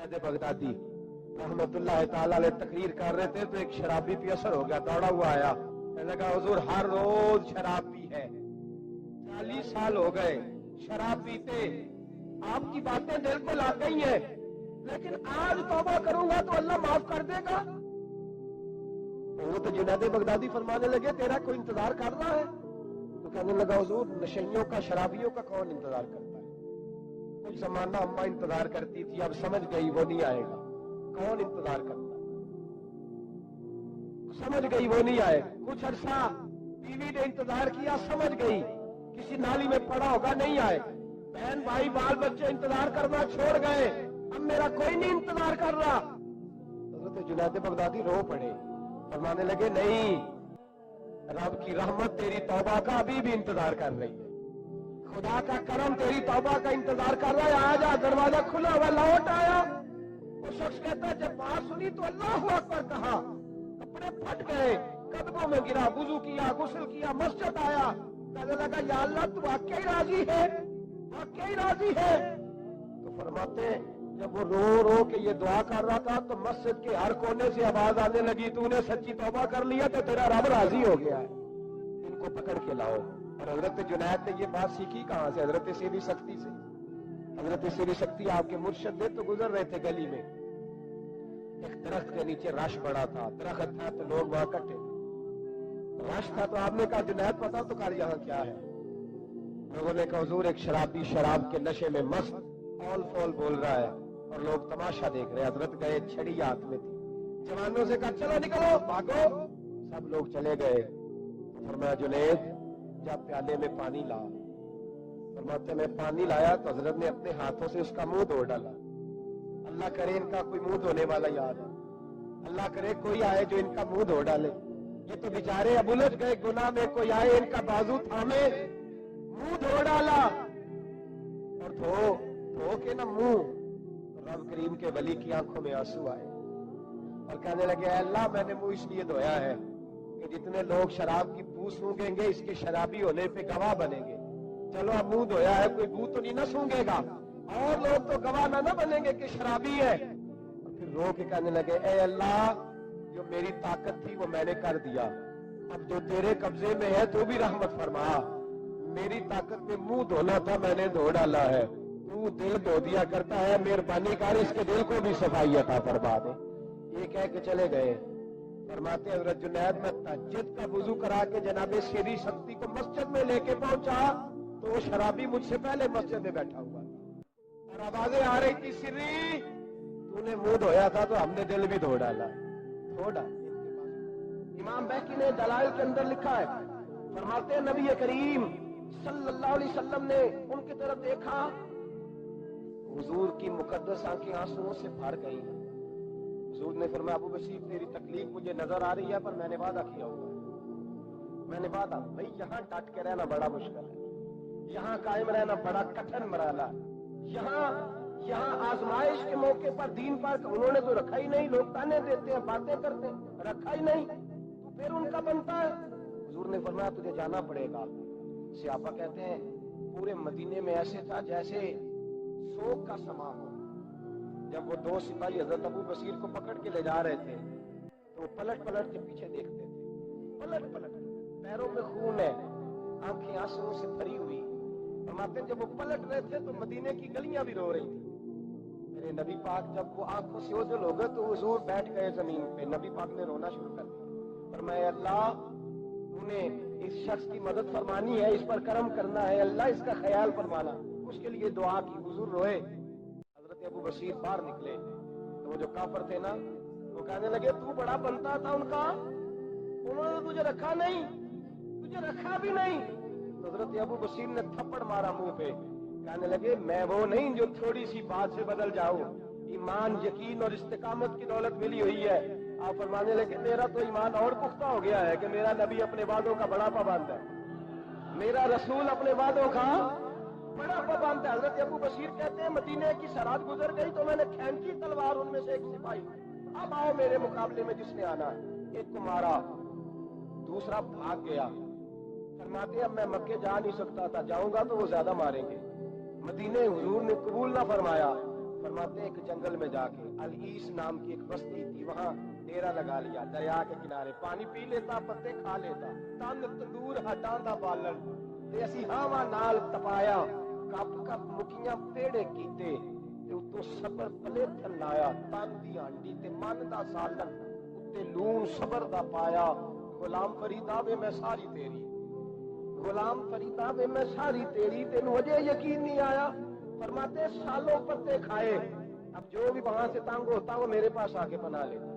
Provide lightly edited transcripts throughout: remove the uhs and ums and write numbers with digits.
Junaid Baghdadi रहमतुल्लाह ताला अलैह तकरीर कर रहे थे तो एक शराबी पे असर हो गया, दौड़ा हुआ आया, कहने लगा हुजूर हर रोज शराब पी है, 40 साल हो गए शराब पीते, आपकी बातें दिल को लग गई हैं, लेकिन आज तौबा करूंगा तो अल्लाह माफ कर देगा। वो तो जुनैद बगदादी फरमाने लगे तेरा कोई इंतजार कर रहा है? तो कहने लगा हुजूर नशइयों का, शराबियों का कौन इंतजार करता है? कुछ जमाना अम्मा इंतजार करती थी, अब समझ गई वो नहीं आएगा। कौन इंतजार करता है? समझ गई वो नहीं आएगा। कुछ अरसा बीवी ने इंतजार किया, समझ गई किसी नाली में पड़ा होगा, नहीं आएगा। बहन भाई बाल बच्चे इंतजार करना छोड़ गए, अब मेरा कोई नहीं इंतजार कर रहा। हज़रत जुनैद बगदादी रो पड़े, फरमाने लगे नहीं, रब की रहमत तेरी तौबा का अभी भी इंतजार कर रही है, खुदा का करम तेरी तौबा का इंतजार कर रहा है, आजा, दरवाजा खुला हुआ, लौट आया। वो शख्स कहता है जब बात सुनी तो अल्लाहु अकबर कहा, कपड़े फट गए, कदमों में गिरा, वुजू किया, गुस्ल किया, मस्जिद आया, कहने लगा या अल्लाह तू वाकई राजी है, वाकई राजी है। तो फरमाते जब वो रो रो के ये दुआ कर रहा था तो मस्जिद के हर कोने से आवाज आने लगी, तूने सच्ची तौबा कर लिया तो तेरा रब राजी हो गया है, इनको पकड़ के लाओ। और हजरत जुनैद ने ये बात सीखी कहां से? हजरत सीरी सख्ती से। हजरत सीरी सख्ती आपके मुर्शिद थे तो गुजर रहे थे गली में, एक दरख्त के नीचे रश पड़ा था, दरख्त था तो लोग वहां इकट्ठे थे, रश था तो आपने कहा जुनैद पता तो कर यहाँ क्या है? लोगों ने कहा हुजूर एक शराबी शराब के नशे में मस्त फौल फौल बोल रहा है और लोग तमाशा देख रहे। हजरत गए, छड़ी हाथ में थी, जवानों से कहा चलो निकलो भागो, सब लोग चले गए। फरमाया जुनैद जब प्याले में पानी ला, फरमाते मैं पानी लाया तो हजरत ने अपने हाथों से उसका मुंह धो डाला। अल्लाह करे इनका कोई मुंह धोने वाला याद है, अल्लाह करे कोई आए जो इनका मुंह धो डाले, ये तो बेचारे अब उलझ गए गुनाह में, कोई आए इनका बाजू थामे, मुंह धो डाला और धो के ना मुंह, रब करीम के वली की आंखों में आंसू आए और कहने लगे अल्लाह मैंने मुंह इसलिए धोया है कि जितने लोग शराब की बू सूंघेंगे इसके शराबी होने पे गवाह बनेंगे। चलो अब मुंह धोया है, कोई बू तो नहीं ना सूंघेगा और लोग तो गवाह ना बनेंगे कि शराबी है। और फिर रो के कहने लगे ए अल्लाह जो मेरी ताकत थी वो मैंने कर दिया, अब जो तेरे कब्जे में है तू भी रहमत फरमा, मेरी ताकत में मुंह धोना था मैंने धो डाला है, तू दिल धो दिया करता है, मेहरबानी कर इसके दिल को भी सफाई अता फरमा दे। ये कह के चले गए। फरमाते हजरत जुनैद में तहज्जुद का वुजू करा के जनाबे सीरी सख्ती को मस्जिद में लेके पहुंचा तो वो शराबी मुझसे पहले मस्जिद में बैठा हुआ था और आवाजें आ रही थी सिर्री तूने मुंह धोया था तो हमने दिल भी धो डाला। थोड़ा इमाम बैकी ने दलाइल के अंदर लिखा है, फरमाते हैं नबी करीम सल्लल्लाहु अलैहि वसल्लम ने उनकी तरफ देखा, हुजूर की मुकद्दस आंखें आंसुओं से भर गई। हुजूर ने फरमाया अबू बशीर तेरी तकलीफ मुझे नजर आ रही है पर मैंने वादा किया हुआ है, मैंने वादा, भाई यहाँ डट के रहना बड़ा मुश्किल है, यहाँ कायम रहना बड़ा कठिन मराला, यहाँ आजमाइश के मौके पर दीन पर उन्होंने तो रखा ही नहीं, लोग ताने देते हैं बातें करते हैं, रखा ही नहीं तो फिर उनका बनता है। हुजूर ने फरमाया तुझे जाना पड़ेगा। सियापा कहते हैं पूरे मदीने में ऐसे था जैसे शोक का समा हो। जब वो दो सिपाही हजरत अबू बशीर को पकड़ के ले जा रहे थे तो पलट पलट के पीछे देखते थे, पलट पलट, पैरों में खून है, आंखें आंसुओं से भरी हुई। फरमाते जब वो पलट रहे थे तो मदीने की गलियां भी रो रही थी। मेरे नबी पाक जब वो आंखों से ओझल हो गए तो हुजूर बैठ गए जमीन पे, नबी पाक ने रोना शुरू कर दिया। और मैं अल्लाह तूने इस शख्स की मदद फरमानी है, इस पर करम करना है, अल्लाह इसका ख्याल फरमाना, उसके लिए दुआ की। हुजूर रोए। हजरत अबू बशीर बाहर निकले तो वो जो काफर थे ना वो कहने लगे तू बड़ा बनता था उनका, उन्होंने तुझे रखा नहीं, तुझे रखा भी नहीं। हजरत अबू बशीर ने थप्पड़ मारा मुंह पे, कहने लगे मैं वो नहीं जो थोड़ी सी बात से बदल जाऊं, ईमान यकीन और इस्तिकामत की दौलत मिली हुई है। आप फरमाने लगे मेरा तो ईमान और पुख्ता हो गया है कि मेरा नबी अपने वादों का बड़ा पाबंद है, मेरा रसूल अपने वादों का बड़ा पाबंद है। हजरत अबू बशीर कहते हैं मदीने की सरहद गुजर गई तो मैंने खींची तलवार उनमें से एक सिपाही, अब आओ मेरे मुकाबले में जिसने आना है। एक को मारा, दूसरा भाग गया। फरमाते अब मैं मक्के जा नहीं सकता था, जाऊंगा तो वो ज्यादा मारेंगे। मदीने हुजूर ने कबूल ना फरमाया, فرماتے ایک جنگل میں جا کے العیس نام کی ایک بستی تھی، وہاں ڈیرا لگا لیا، دریا کے کنارے، پانی پی لیتا، پتے کھا لیتا، تن تندور ہٹاں دا بالن تے اسی ہاواں نال تپایا، کپ کپ مکیاں پیڑے کیتے تے اتوں صبر پلے تھن لایا، تن دی ہانڈی تے من دا سالن تے لون صبر دا پایا، غلام فریدا وے میں ساری تیری، غلام فریدا وے میں ساری تیری، تینوں اجے یقین نہیں آیا؟ فرماتے سالوں پتے کھائے، اب جو بھی وہاں سے تنگ ہوتا وہ میرے پاس آ کے پناہ لیتا،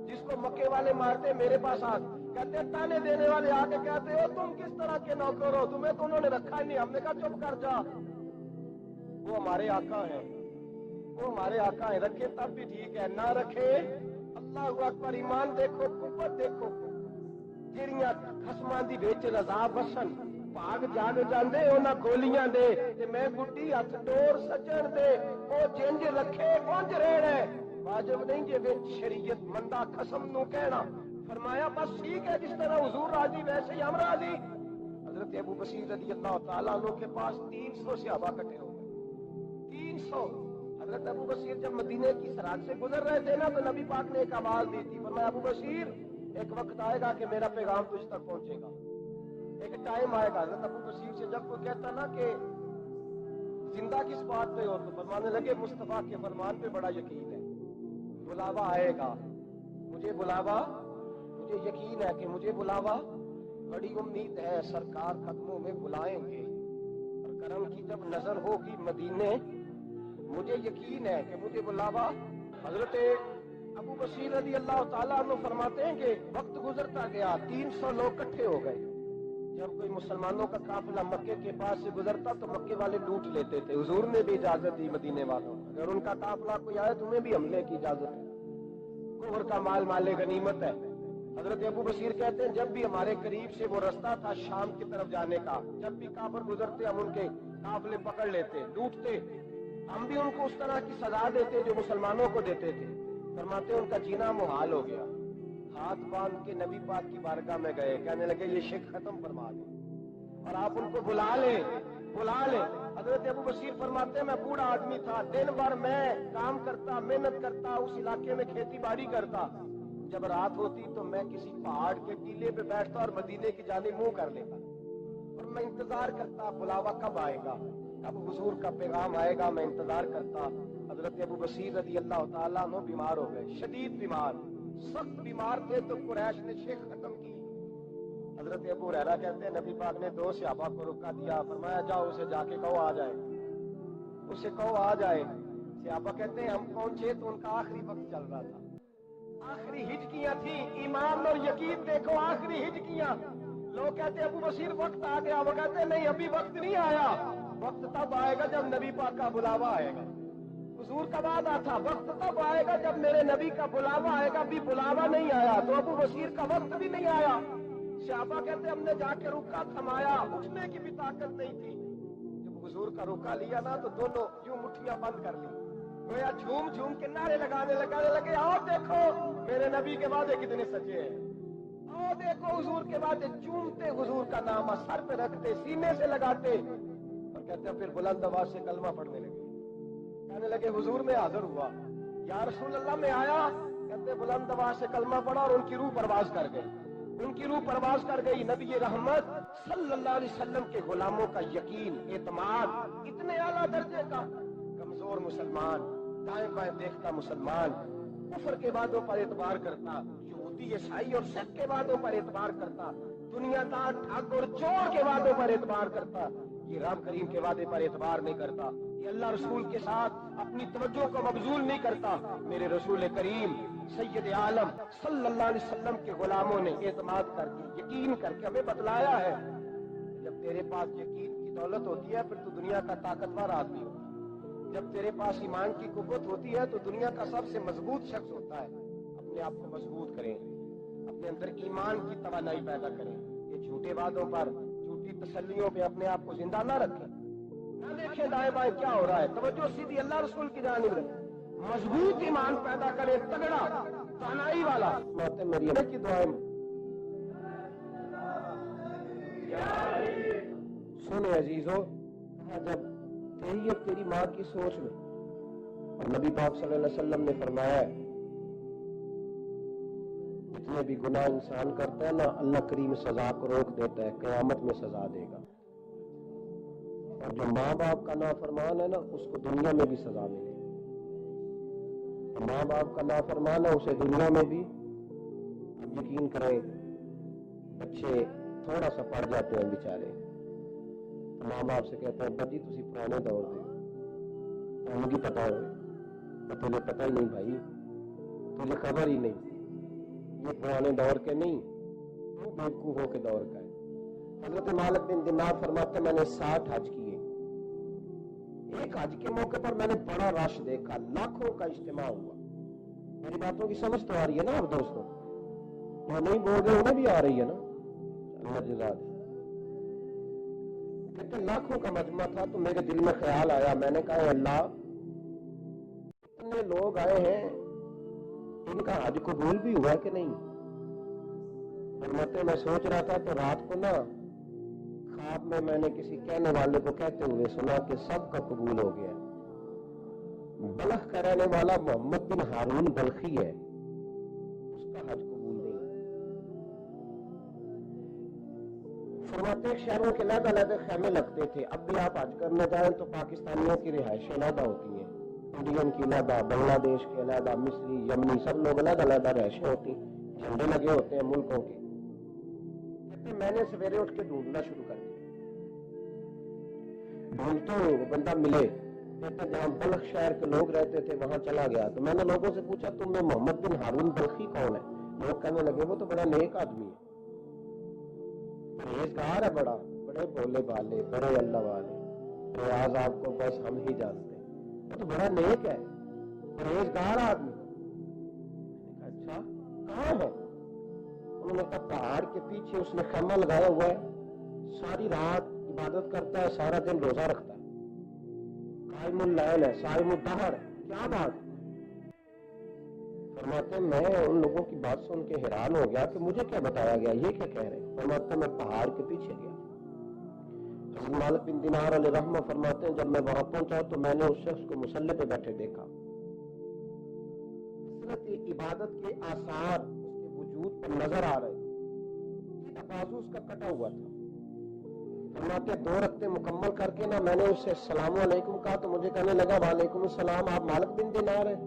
جس کو مکے والے مارتے میرے پاس آ کہتے تانے دینے والے آ کے کہتے ہو تم کس طرح کے نوکر ہو، تمہیں تو انہوں نے رکھا ہی نہیں، ہم نے کہا چپ کر جا، وہ ہمارے آقا ہیں، وہ ہمارے آقا ہیں، رکھے تب بھی ٹھیک ہے، نہ رکھے اللہ اکبر، ایمان دیکھو، قوت دیکھو، جیڑیاں خسماں دی وچ رضا بسن بھاگ جان جاندے انہاں گولیاں دے تے میں گڈی ہتھ ڈور سجن دے، او جنج رکھے اونج رہنا ہے، واجب نہیں جے وچ شریعت مندا قسم نو کہنا، فرمایا بس ٹھیک ہے، جس طرح حضور راضی ویسے ہی ہم راضی۔ حضرت ابو بصیر رضی اللہ تعالیٰ عنہ کے پاس 300 صحابہ اکٹھے ہو گئے، 300۔ حضرت ابو بصیر جب مدینے کی سرحد سے گزر رہے تھے نا تو نبی پاک نے ایک آواز دی تھی، فرمایا ابو بصیر ایک وقت آئے گا کہ میرا پیغام تجھ تک پہنچے گا، ایک ٹائم آئے گا۔ حضرت ابو بصیر سے جب کوئی کہتا نا کہ زندہ کس بات پہ ہو تو فرمانے لگے مصطفیٰ کے فرمان پہ بڑا یقین ہے، بلاوا آئے گا، مجھے بلاوا، مجھے یقین ہے کہ مجھے بلاوا، بڑی امید ہے سرکار قدموں میں بلائیں گے، اور کرم کی جب نظر ہوگی مدینے، مجھے یقین ہے کہ مجھے بلاوا۔ حضرت ابو بصیر رضی اللہ تعالیٰ عنہ فرماتے ہیں کہ وقت گزرتا گیا، 300 لوگ اکٹھے ہو گئے، جب کوئی مسلمانوں کا قافلہ مکے کے پاس سے گزرتا تو مکے والے لوٹ لیتے تھے، حضور نے بھی اجازت دی مدینے والوں، اگر ان کا قافلہ کوئی آئے تمہیں بھی حملے کی اجازت ہے، کفر کا مال مال غنیمت ہے۔ حضرت ابو بصیر کہتے ہیں جب بھی ہمارے قریب سے وہ رستہ تھا شام کی طرف جانے کا، جب بھی کافر گزرتے ہم ان کے قافلے پکڑ لیتے، لوٹتے، ہم بھی ان کو اس طرح کی سزا دیتے جو مسلمانوں کو دیتے تھے۔ فرماتے ان کا جینا محال ہو گیا، ہاتھ باندھ کے نبی پاک کی بارگاہ میں گئے، کہنے لگے یہ شرک ختم فرما دیں اور آپ ان کو بلا لیں، بلا لیں۔ حضرت ابو بصیر فرماتے ہیں میں بوڑھا آدمی تھا، دن بھر میں کام کرتا، محنت کرتا، اس علاقے میں کھیتی باڑی کرتا، جب رات ہوتی تو میں کسی پہاڑ کے ٹیلے پہ بیٹھتا اور مدینے کی جانب منہ کر لیتا اور میں انتظار کرتا بلاوا کب آئے گا، کب حضور کا پیغام آئے گا، میں انتظار کرتا۔ حضرت ابو بصیر رضی اللہ تعالیٰ عنہ بیمار ہو گئے، شدید بیمار، سخت بیمار تھے تو قریش نے شیخ ختم کی۔ حضرت ابو ہریرہ کہتے ہیں نبی پاک نے 2 صحابہ کو روکا دیا، فرمایا جاؤ اسے جا کے کہو آ جائے، اسے کہو آ جائے۔ صحابہ کہتے ہیں ہم پہنچے تو ان کا آخری وقت چل رہا تھا، آخری ہجکیاں تھیں، ایمان اور یقین دیکھو، آخری ہجکیاں۔ لوگ کہتے ابو بصیر وقت آ گیا، وہ کہتے نہیں ابھی وقت نہیں آیا، وقت تب آئے گا جب نبی پاک کا بلاوا آئے گا۔ حضور کا وعدہ تھا وقت تب آئے گا جب میرے نبی کا بلاوا آئے گا، ابھی بلاوا نہیں آیا تو ابو بصیر کا وقت بھی نہیں آیا۔ صحابہ کہتے ہم نے جا کے رکا، تھمایا، اٹھنے کی بھی طاقت نہیں تھی، جب حضور کا روکا لیا نا تو دونوں یوں مٹھیاں بند کر لی، گویا جھوم جھوم کے نعرے لگانے لگے آؤ دیکھو میرے نبی کے وعدے کتنے سچے ہیں، آؤ دیکھو حضور کے وعدے، چومتے حضور کا نام سر پہ رکھتے، سینے سے لگاتے، اور کہتے ہیں پھر بلند آواز سے کلمہ پڑھنے لگے، کہنے لگے حضور میں حاضر ہوا، یا رسول اللہ میں آیا، کہتے بلند آواز سے کلمہ پڑھا اور ان کی روح پرواز کر گئی، ان کی روح پرواز کر گئی۔ نبی رحمت صلی اللہ علیہ وسلم کے غلاموں کا یقین، اعتماد اتنے اعلیٰ درجے کا، کمزور مسلمان، دائیں بائیں دیکھتا مسلمان، کفر کے وعدوں پر اعتبار کرتا، یہودی عیسائی اور سکھ کے وعدوں پر اعتبار کرتا، دنیا دار ٹھگ اور چور کے وعدوں پر اعتبار کرتا، یہ رب کریم کے وعدے پر اعتبار نہیں کرتا، یہ اللہ رسول کے ساتھ اپنی توجہ کو مبذول نہیں کرتا۔ میرے رسول کریم سید عالم صلی اللہ علیہ وسلم کے غلاموں نے اعتماد کر کے، یقین کر کے ہمیں بتلایا ہے، جب تیرے پاس یقین کی دولت ہوتی ہے پھر تو دنیا کا طاقتور آدمی ہوتا ہے، جب تیرے پاس ایمان کی قوت ہوتی ہے تو دنیا کا سب سے مضبوط شخص ہوتا ہے۔ اپنے آپ کو مضبوط کریں، اپنے اندر ایمان کی توانائی پیدا کریں، یہ جھوٹے وعدوں پر، جھوٹی تسلیوں پہ اپنے آپ کو زندہ نہ رکھیں، نہ دیکھیں دائیں بائیں کیا ہو رہا ہے، توجہ سیدھی اللہ رسول کی جانب رکھیں، مضبوط ایمان پیدا کریں، تگڑا توانائی والا۔ میری کی دعائیں سنے عزیزو، جب تیری اور تیری ماں کی سوچ میں اور نبی پاک صلی اللہ علیہ وسلم نے فرمایا ہے جتنے بھی گناہ انسان کرتا ہے نا، اللہ کریم سزا کو روک دیتا ہے، قیامت میں سزا دے گا۔ اور جو ماں باپ کا نافرمان ہے نا، اس کو دنیا میں بھی سزا ملے گی۔ ماں باپ کا نافرمان ہے، اسے دنیا میں بھی، اب یقین کریں بچے تھوڑا سا پڑ جاتے ہیں بیچارے، ماں باپ سے کہتے ہیں بجی تسی پرانے دور دے ہمیں کی پتا ہوئے، تجھے پتہ ہی نہیں بھائی، تجھے خبر ہی نہیں، یہ پرانے دور کے نہیں، تو بیوقوفوں کے دور کا ہے۔ حضرت مالک بن دینار فرماتے میں نے 60 حج کیے، ایک حج کے موقع پر میں نے بڑا رش دیکھا، لاکھوں کا اجتماع ہوا۔ میری باتوں کی سمجھ تو آ رہی ہے نا اب دوستوں؟ جو نہیں بول رہے انہیں بھی آ رہی ہے نا؟ اللہ جزا دے۔ کہتے لاکھوں کا مجمع تھا، تو میرے دل میں خیال آیا، میں نے کہا اللہ اتنے لوگ آئے ہیں، ان کا حج قبول بھی ہوا کہ نہیں؟ فرماتے میں سوچ رہا تھا تو رات کو نا خواب میں میں نے کسی کہنے والے کو کہتے ہوئے سنا کہ سب کا قبول ہو گیا۔ بلخ کا رہنے والا محمد بن ہارون بلخی ہے، اس کا حج قبول نہیں۔ فرماتے ہیں شہروں کے علیحدہ علیحدہ خیمے لگتے تھے، اب بھی آپ حج کرنے جائیں تو پاکستانیوں کی رہائشیں علیحدہ ہوتی ہیں، انڈین کی علیحدہ، بنگلہ دیش کے علیحدہ، مصری، یمنی، سب لوگ علیحدہ علیحدہ رہائشیں ہوتی ہیں، جھنڈے لگے ہوتے ہیں ملکوں کے۔ کہتے میں نے سویرے اٹھ کے ڈھونڈنا شروع کر دیا، ڈھونڈتے ہوئے وہ بندہ ملے، کہتے جہاں بلخ شہر کے لوگ رہتے تھے وہاں چلا گیا، تو میں نے لوگوں سے پوچھا تم میں محمد بن ہارون بلخی کون ہے؟ لوگ کہنے لگے وہ تو بڑا نیک آدمی ہے، پرہیزگار ہے، بڑے بولے والے، بڑے اللہ والے، ریاض آپ کو بس ہم ہی جانتے ہیں، وہ تو بڑا نیک ہے، پرہیزگار آدمی۔ میں نے کہا اچھا کہاں ہے؟ انہوں نے کہا پہاڑ کے پیچھے اس نے خیمہ لگایا ہوا ہے، ساری رات عبادت کرتا ہے، سارا دن روزہ رکھتا ہے، قائم اللیل ہے، صائم الدہر۔ کیا بات؟ فرماتے میں ان لوگوں کی بات سن کے حیران ہو گیا کہ مجھے کیا بتایا گیا، یہ کیا کہہ رہے ہیں؟ فرماتے میں پہاڑ کے پیچھے گیا۔ حضرت مالک بن دینار علیہ رحمہ فرماتے ہیں جب میں وہاں پہنچا تو میں نے اس شخص کو مصلی پہ بیٹھے دیکھا، کثرت عبادت کے آثار اس کے وجود پر نظر آ رہے، بازو اس کا کٹا ہوا تھا۔ فرماتے 2 رکعتیں مکمل کر کے نا میں نے اس سے السلام علیکم کہا تو مجھے کہنے لگا وعلیکم السلام، آپ مالک بن دینار ہیں؟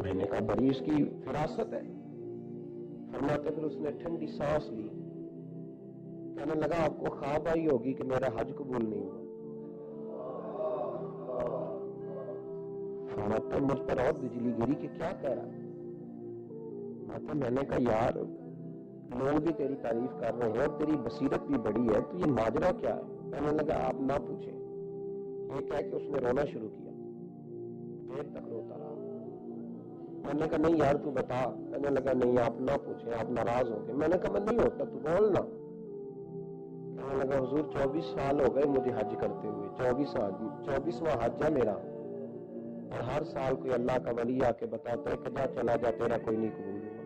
میں نے کہا بڑی اس کی فراست ہے۔ فرماتے پھر اس نے ٹھنڈی سانس لی، کہنے لگا آپ کو خواب آئی ہوگی کہ میرا حج قبول نہیں ہوا۔ فرماتے مجھ پر اور بجلی گری کہ کیا کہہ رہا؟ میں نے کہا یار لوگ بھی تیری تعریف کر رہے ہیں، تیری بصیرت بھی بڑی ہے، تو یہ ماجرا کیا ہے؟ کہنے لگا آپ نہ پوچھیں، یہ کہہ کے اس نے رونا شروع کیا، دیر تک روتا رہا۔ میں نے کہا نہیں یار تو بتا، کہنے لگا نہیں آپ نہ پوچھیں، آپ ناراض ہو گئے۔ میں نے کہا میں نہیں ہوتا، تو بولنا۔ کہنے لگا حضور 24 سال ہو گئے مجھے حج کرتے ہوئے، 24واں حج ہے میرا، اور ہر سال کوئی اللہ کا ولی آ کے بتاتا ہے کہ جا چلا جا تیرا کوئی نہیں قبول ہوا۔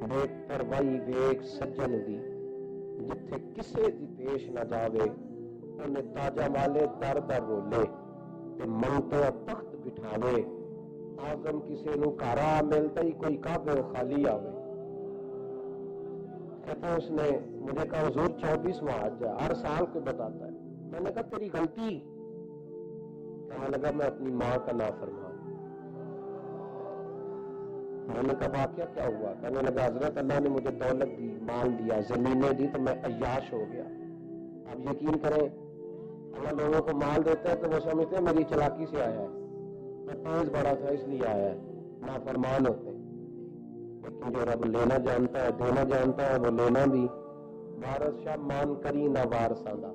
دیکھ پروائی ویک سجن دی جتھے کسے دی پیش نہ جاوے، انہیں تاجہ مالے در در رولے تے منگتے تخت بٹھاوے، آزم کسے نو کارا ملتا ہی کوئی کعبے خالی آوے۔ کہتا ہے اس نے مجھے کہا حضور 24واں حج ہے، ہر سال کوئی بتاتا ہے۔ میں نے کہا تیری غلطی؟ کہنے لگا میں اپنی ماں کا نافرمان۔ میں نے کہا واقعہ کیا ہوا؟ کہنے لگا حضرت اللہ نے مجھے دولت دی، مال دیا، زمینیں دی تو میں عیاش ہو گیا۔ آپ یقین کریں اللہ لوگوں کو مال دیتا ہے تو وہ سمجھتے ہیں میری چلاکی سے آیا ہے، میں تیز بڑا تھا اس لیے آیا ہے، نافرمان ہوتے ہیں۔ لیکن جو رب لینا جانتا ہے دینا جانتا ہے وہ لینا بھی۔ وارث شاہ مان کری نہ وارثاں دا،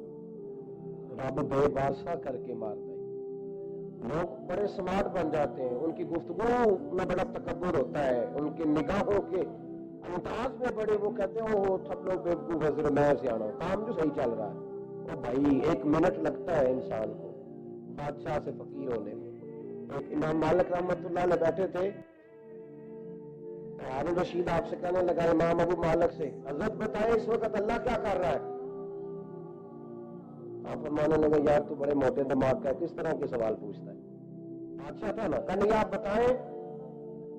رب بے وارثہ کر کے مارتا ہے۔ لوگ بڑے سمارٹ بن جاتے ہیں، ان کی گفتگو میں بڑا تکبر ہوتا ہے، ان کی نگاہوں کے انداز میں بڑے وہ کہتے ہیں وہ سب لوگ بیوقوف حضر میں سے آنا کام جو صحیح چل رہا ہے۔ وہ بھائی 1 منٹ لگتا ہے انسان کو بادشاہ سے فقیر ہونے میں۔ ایک امام مالک رحمت اللہ علیہ بیٹھے تھے، ہارون رشید آپ سے کہنے لگا امام ابو مالک سے حضرت بتائے اس وقت اللہ کیا کر رہا ہے؟ आप फरमाने लगे यार तू बड़े मोटे दिमाग का है, किस तरह के सवाल पूछता है? बादशाह था ना, कहने आप बताएं।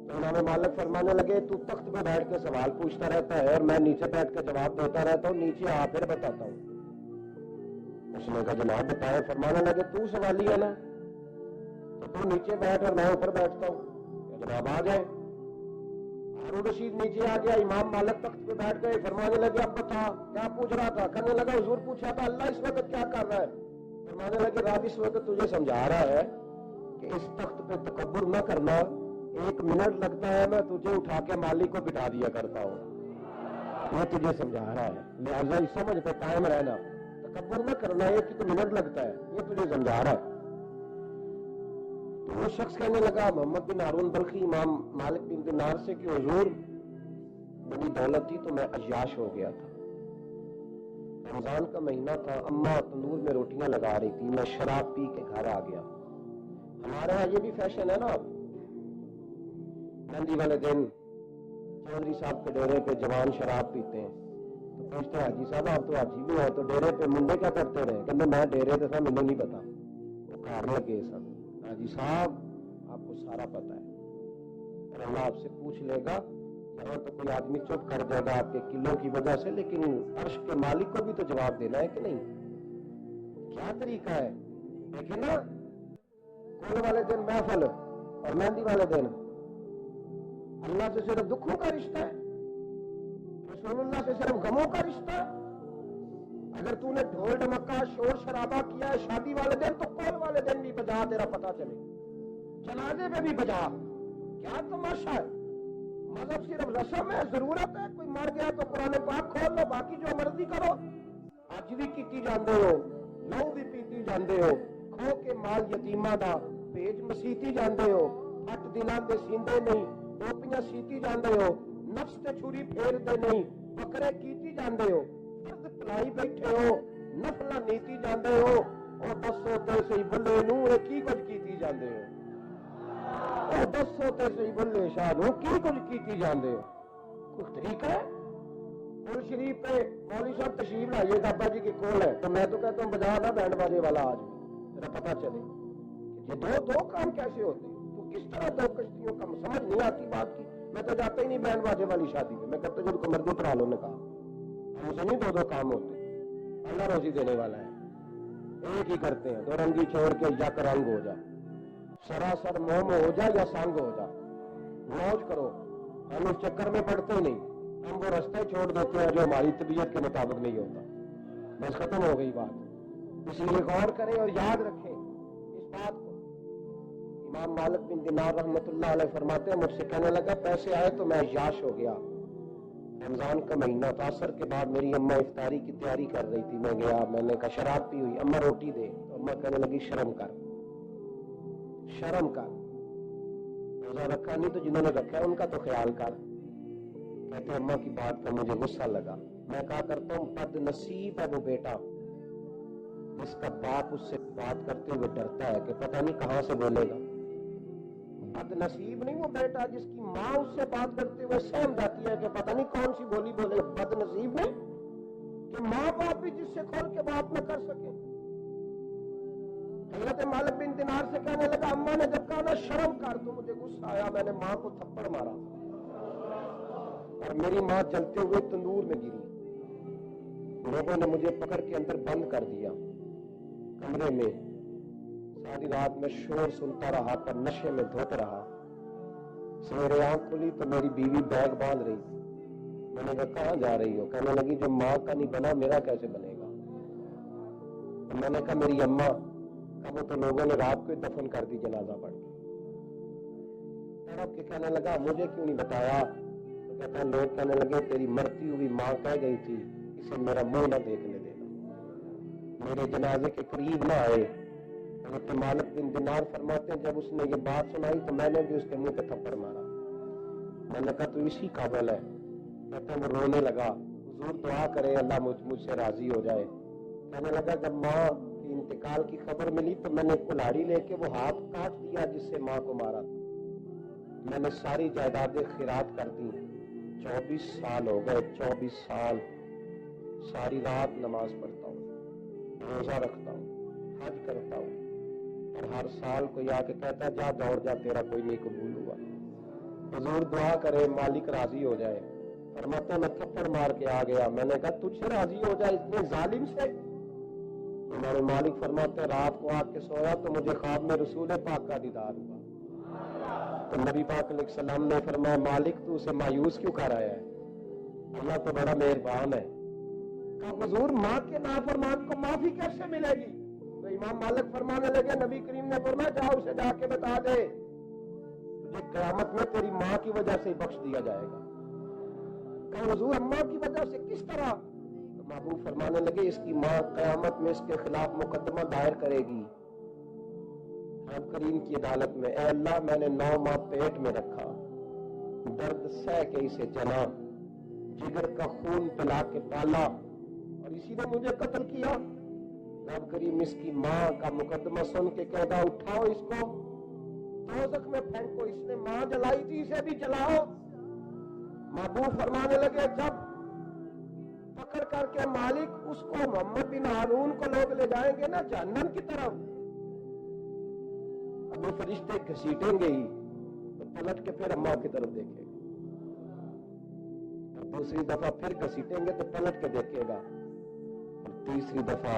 तो इमाम मालिक फरमाने लगे तू तख्त पे बैठ के सवाल पूछता रहता है और मैं नीचे बैठ के जवाब देता रहता हूँ, नीचे आ फिर बताता हूँ। उसने कहा जनाब बताएं। फरमाने लगे तू सवाली है ना, तो तू नीचे बैठ और मैं ऊपर बैठता हूँ। जनाब आ जाए। हारून रशीद नीचे आ गया, इमाम मालिक तख्त पे बैठ गए। फरमाने लगे अब बता क्या पूछ रहा था? कहने लगा हुजूर पूछा था अल्लाह इस वक्त क्या कर रहा है? फरमाने लगे रब इस वक्त तुझे समझा रहा है कि इस तख्त पे तकब्बुर न करना, 1 मिनट लगता है मैं तुझे उठा के मालिक को बिठा दिया करता हूँ, ये तुझे समझा रहा है, लिहाजा इस समझ पे कायम रहना, तकब्बुर न करना, 1 मिनट लगता है, ये तुझे समझा रहा है। तो वो शख्स कहने लगा मोहम्मद बिन हारून बल्खी इमाम मालिक बिन दिनार से कि हुजूर बड़ी दौलत थी तो मैं अय्याश हो गया था, रमजान का महीना था, अम्मा तंदूर में रोटियां लगा रही थी, मैं शराब पी के घर आ गया। हमारे यहाँ ये भी फैशन है ना, मेहंदी वाले दिन चौधरी साहब के डेरे पे जवान शराब पीते हैं, तो पूछते हैं हाजी साहब आप तो हाजी भी हैं, तो डेरे पे मुंडे क्या करते रहे? कहते मैं डेरे पे था, मुझे नहीं पता, वो कार लगे सब। हाजी साहब आपको सारा पता है और अल्लाह आपसे पूछ लेगा। यहाँ तो कोई आदमी चुप कर जाएगा आपके किलो की वजह से, लेकिन अर्श के मालिक को भी तो जवाब देना है कि नहीं? क्या तरीका है? देखिए ना, कोल वाले दिन महफिल और मेहंदी वाले दिन अल्लाह से सिर्फ दुखों का रिश्ता है, रसूलुल्लाह से सिर्फ गमों का रिश्ता है। अगर तूने ढोल ढमक्का शोर शराबा किया है शादी वाले दिन, तो कोल वाले दिन भी बजा, तेरा पता चले, जनाजे में भी बजा। क्या तमाशा है? मजहब सिर्फ रस्म है, जरूरत है, कोई मर गया तो कुरान पाक खोल लो, बाकी जो मर्जी करो। अज भी की जाते हो, लहू भी पीती जाते हो, खो के माल यतीमा दा भेज मसीती जाते हो, फट दिलां दे सींदे नहीं, टोपियां सीती जाते हो, नफ्स ते छुरी फेरते नहीं, बकरे कीती जाते हो, फर्ज भलाई बैठे हो, नफला नीती जाते हो, और दसो ते सही बुल्ले नू की कुछ कीती जाते हो, और दसो ते सही बुल्ले शाह नू की कुछ कीती जाते हो। कुछ तरीका है? कुल शरीफ पे मौलवी साहब तशरीफ लाइए, बाबा जी की कोल है, तो मैं तो कहता हूँ बजा ना बैंड बाजे वाला आज भी, तेरा पता चले कि ये दो काम कैसे होते हैं। तो किस तरह 2 कश्तियों का समझ नहीं आती बात की। मैं तो जाता ही नहीं बैंड बाजे वाली शादी में, मैं कहता जिनको मर्जी उतरा लो, ने कहा हमसे नहीं 2 काम होते, अल्लाह रोजी देने वाला है, एक ही करते हैं, 2 रंगी छोड़ के या रंग हो जा, सरासर मोम हो जा या संग हो जा, मौज करो। हम उस चक्कर में पड़ते ही नहीं, हम वो रास्ता छोड़ देते हैं जो हमारी तबीयत के मुताबिक नहीं होता, बस खत्म हो गई बात। इसलिए गौर करें और याद रखें इस बात को। इमाम मालिक बिन दिनार रहमतुल्लाह अलैह फरमाते हैं मुझसे कहने लगा पैसे आए तो मैं अय्याश हो गया। रमजान का महीना था, असर के बाद मेरी अम्मा इफ्तारी की तैयारी कर रही थी, मैं गया, मैंने कहा शराब पी हुई, अम्मा रोटी दे, तो अम्मा कहने लगी शर्म कर, शर्म कर, रोजा रखा नहीं तो जिन्होंने रखा है उनका तो ख्याल कर। कहते अम्मा की बात का मुझे गुस्सा लगा, मैं कहा करता हूँ बदनसीब है वो बेटा जिसका बाप उससे बात करते हुए डरता है कि पता नहीं कहां से बोलेगा। बदनसीब नहीं वो बेटा जिसकी माँ उससे बात करते हुए सहम जाती है कि पता नहीं कौन सी बोली बोलेगा। बदनसीब नहीं कि माँ बाप भी जिससे खोल के बात न कर सके। हजरत मालिक बिन दिनार से कहने लगा, अम्मा ने जब कहा ना शर्म कर, तो मुझे गुस्सा आया, मैंने माँ को थप्पड़ मारा और मेरी माँ जलते हुए तंदूर में गिरी। लोगों ने मुझे पकड़ के अंदर बंद कर दिया कमरे में। सारी रात में शोर सुनता रहा पर नशे में धोता रहा। सवेरे आंख खुली तो मेरी बीवी बैग बांध रही थी। मैंने कहा कहाँ जा रही हो? कहने लगी जो माँ का नहीं बना मेरा कैसे बनेगा। तो मैंने कहा मेरी अम्मा का वो तो लोगों ने रात को दफन कर दी जनाजा पढ़ के। तड़प के कहने लगा मुझे क्यों नहीं बताया? तो कहता लोग कहने लगे तेरी मरती हुई माँ कह गई थी इसे मेरा मुंह ना देखने देना, मेरे जनाजे के करीब ना आए। हज़रत मालिक बिन दिनार फरमाते हैं जब उसने ये बात सुनाई तो मैंने भी उसके मुंह पे थप्पड़ मारा। मैंने कहा तू इसी काबिल है। कहते वो रोने लगा, हुजूर दुआ करे अल्लाह मुझसे राजी हो जाए। कहने लगा जब माँ की इंतकाल की खबर मिली तो मैंने कुल्हाड़ी लेके वो हाथ काट दिया जिससे माँ को मारा था। मैंने सारी जायदादें खिरात कर दी। 24 साल हो गए, 24 साल सारी रात नमाज पढ़ता हूँ, रोजा रखता हूँ, हज करता हूँ, और हर साल कोई आके कहता है जा दौड़ जा, तेरा कोई नहीं कबूल हुआ। हुजूर दुआ करे मालिक राजी हो जाए। फरमाते मैं थप्पड़ मार के आ गया, मैंने कहा तुझसे राजी हो जाए इतने जालिम से? हमारे मालिक फरमाते रात को आके सोया तो मुझे ख्वाब में रसूल पाक का दीदार हुआ। तो नबी पाक अलैहिस्सलाम ने फरमाया मालिक तू उसे मायूस क्यों कर आया है, अल्लाह तो बड़ा मेहरबान है। कहा हुजूर माँ के नाफरमान को माफी कैसे मिलेगी? तो इमाम मालिक फरमाने लगे नबी करीम ने फरमाया जाओ उसे जाके बता दे तुझे क़यामत में तेरी माँ की वजह से बख्श दिया जाएगा। कहा हुजूर अम्मा की वजह से किस तरह? तो महबूब फरमाने लगे इसकी माँ क़यामत में इसके खिलाफ मुकदमा दायर करेगी रब करीम की अदालत में, ऐ अल्लाह मैंने 9 माह पेट में रखा, दर्द सह के इसे जना, जिगर का खून पिला के पाला और इसी ने मुझे कत्ल किया। रब करीम इसकी माँ का मुकदमा सुन के कहता उठाओ इसको दोज़ख में फेंको, इसने माँ जलाई थी इसे भी जलाओ। महबूब फरमाने लगे जब पकड़ करके मालिक उसको मोहम्मद बिन हारून को लोग ले जाएंगे ना जहन्नम की तरफ, अब वो फरिश्ते घसीटेंगे ही तो पलट के फिर अम्मा की तरफ देखेगा, और दूसरी दफा फिर घसीटेंगे तो पलट के देखेगा, और तीसरी दफा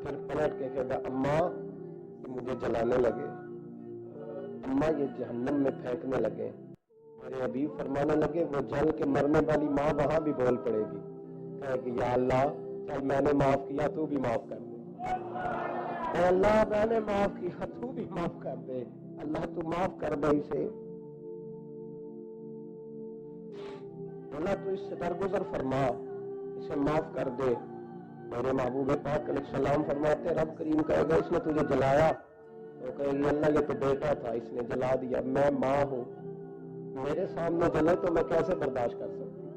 फिर पलट के कहेगा अम्मा ये मुझे जलाने लगे, अम्मा ये जहन्नम में फेंकने लगे। मेरे हबीब फरमाने लगे वो जल के मरने वाली माँ वहां भी बोल पड़ेगी, कहेगी या अल्लाह चल मैंने माफ किया तू भी माफ कर दे, अल्लाह मैंने माफ किया तू भी माफ कर दे, अल्लाह तू माफ कर दे इसे, अल्लाह तू इससे दरगुजर फरमा, इसे माफ कर दे। मेरे महबूब पाक अलैहिस्सलाम फरमाते रब करीम कहेगा इसने तुझे जलाया, तो कहेगी अल्लाह ये तो बेटा था इसने जला दिया, मैं माँ हूँ मेरे सामने जले तो मैं कैसे बर्दाश्त कर सकती,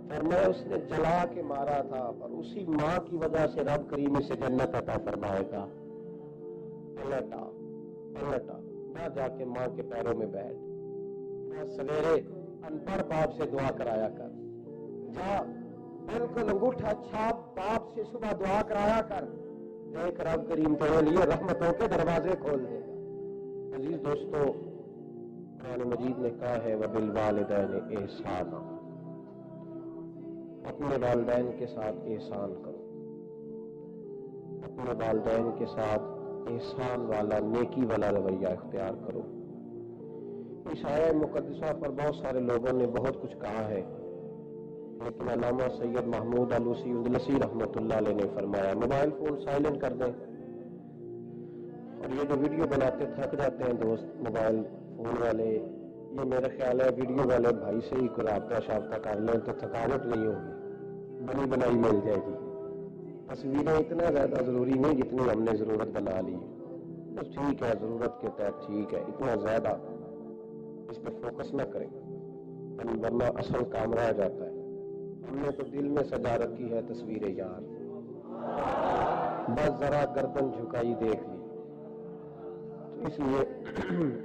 फरमाया उसने जला के मारा था और उसी माँ की वजह से रब करीम इसे जन्नत अता फरमाएगा। पलटा पलटा ना जाके माँ के पैरों में बैठ, ना सवेरे अनपढ़ बाप से दुआ कराया कर, जा बिल्कुल अंगूठा छाप बाप से सुबह दुआ कराया कर, देख रब करीम तेरे लिए रहमतों के दरवाजे खोल देगा। अजीज दोस्तों कुरान मजीद ने कहा है वबिल वालिदैन एहसाना, अपने वालिदैन के साथ एहसान करो, अपने वालिदैन के साथ एहसान वाला नेकी वाला रवैया इख्तियार करो। इस आया मुकद्दसा पर बहुत सारे लोगों ने बहुत कुछ कहा है, लेकिन अल्लामा सैयद महमूद आलूसी उदलसी रहमतुल्लाह अलैह ने फरमाया मोबाइल फोन साइलेंट कर दें, और ये जो वीडियो बनाते थक जाते हैं दोस्त मोबाइल फोन वाले, ये मेरा ख्याल है वीडियो वाले भाई से ही कोई राब्ता शाब्ता कर लें तो थकावट नहीं होगी, बनी बनाई मिल जाएगी। तस्वीरें इतना ज्यादा जरूरी नहीं जितनी हमने जरूरत बना ली, बस ठीक है जरूरत के तहत ठीक है, इतना ज्यादा इस पर फोकस ना करें वरना असल काम रह जाता है। हमने तो दिल में सजा रखी है तस्वीरें यार, बस जरा गर्दन झुकाई देख ली, तो इसलिए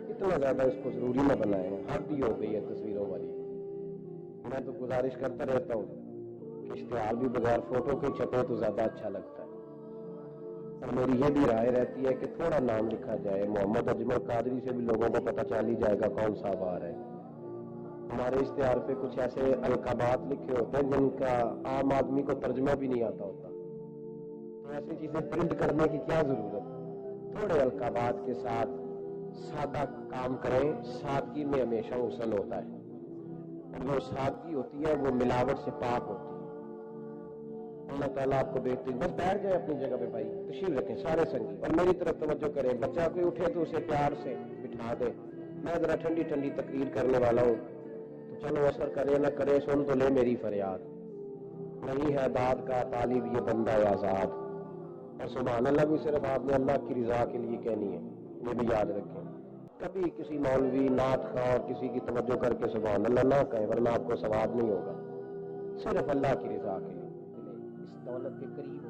इतना ज्यादा इसको जरूरी न बनाए, हद ही हो गई है तस्वीरों वाली। मैं तो गुजारिश करता रहता हूँ कि इश्तिहार भी बगैर फोटो के छपे तो ज्यादा अच्छा लगता है, और मेरी ये भी राय रहती है कि थोड़ा नाम लिखा जाए, मोहम्मद अजमल कादरी से भी लोगों को पता चल ही जाएगा कौन सा आ रहा है। हमारे इश्तिहार पे कुछ ऐसे अलकाबात लिखे होते हैं जिनका आम आदमी को तर्जमा भी नहीं आता होता, तो ऐसी चीजें प्रिंट करने की क्या जरूरत, थोड़े अलकाबात के साथ सादा काम करें। सादगी में हमेशा हुस्न होता है, और जो सादगी होती है वो मिलावट से पाक होती है। अल्लाह ताला आपको बेहतरीन, बस बैठ जाए अपनी जगह पे भाई, तशरीफ रखें सारे संगी, और मेरी तरफ तवज्जो करें। बच्चा कोई उठे तो उसे प्यार से बिठा दे, मैं जरा ठंडी ठंडी तकरीर करने वाला हूँ, चलो असर करे न करे सुन तो ले मेरी फरियाद, नहीं है दाद का तालिब ये बंदा आजाद। और सुभान अल्लाह भी सिर्फ आपने अल्लाह की रिजा के लिए कहनी है, ये भी याद रखें। कभी किसी मौलवी नात खा और किसी की तवज्जो करके सुभान अल्लाह ना कहें, वरना आपको सवाब नहीं होगा, सिर्फ अल्लाह की रिजा के लिए इस दौलत के करीब